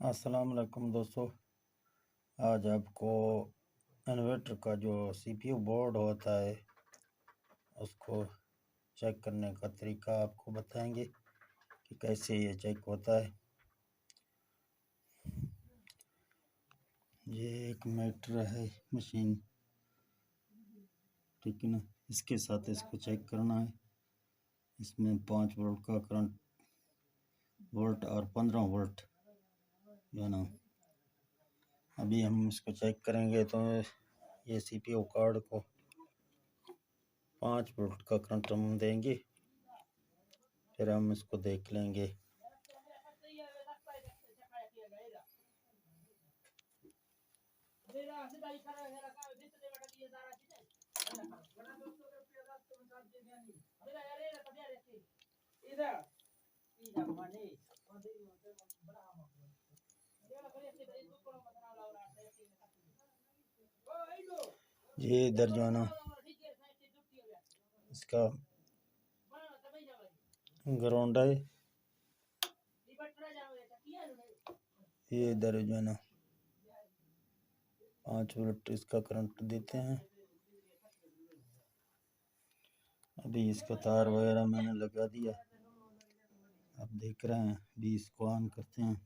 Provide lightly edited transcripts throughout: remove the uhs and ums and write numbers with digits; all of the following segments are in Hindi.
अस्सलाम वालेकुम दोस्तों। आज आपको इन्वर्टर का जो सीपीयू बोर्ड होता है उसको चेक करने का तरीका आपको बताएंगे कि कैसे ये चेक होता है। ये एक मीटर है मशीन, ठीक है ना। इसके साथ इसको चेक करना है। इसमें 5 वोल्ट का करंट वोल्ट और 15 वोल्ट जो ना, अभी हम इसको चेक करेंगे तो ये सीपीयू कार्ड को 5 वोल्ट का करंट हम देंगे, फिर हम इसको देख लेंगे। ये इधर जो है ना, इसका ग्राउंड है। ये इधर जो है ना 5 वोल्ट इसका करंट देते हैं। अभी इसका तार वगैरह मैंने लगा दिया, आप देख रहे हैं। अभी इसको ऑन करते हैं।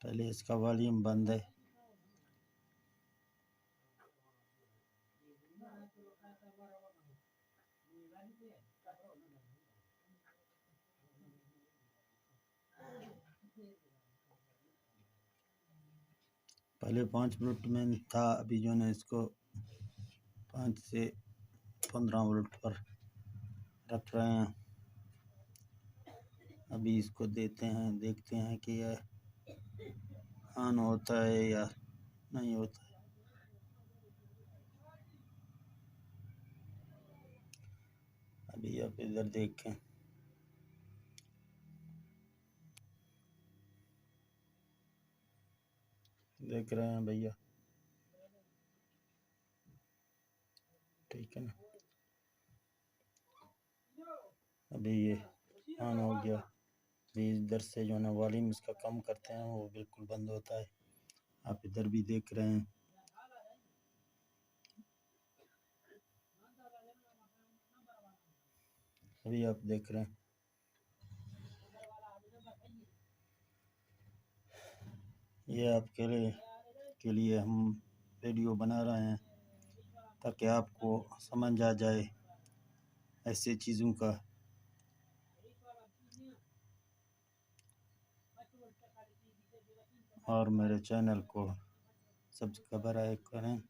पहले इसका वॉल्यूम बंद है। पहले 5 वोल्ट में था, अभी जो है इसको 5 से 15 वोल्ट पर रख रहे हैं। अभी इसको देते हैं, देखते हैं कि यह ऑन होता है या नहीं होता है। अभी आप इधर देखें, देख रहे हैं भैया, ठीक है ना। अभी ये ऑन हो गया। अभी इधर से जो है ना वॉल्यूम इसका कम करते हैं, वो बिल्कुल बंद होता है। आप इधर भी देख रहे हैं। अभी आप देख रहे हैं, ये आपके लिए हम वीडियो बना रहे हैं ताकि आपको समझ आ जाए ऐसे चीज़ों का। और मेरे चैनल को सब्सक्राइब करें।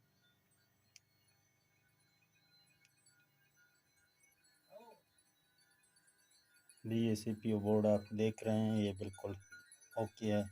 भी ये सीपीयू बोर्ड आप देख रहे हैं, ये बिल्कुल ओके है।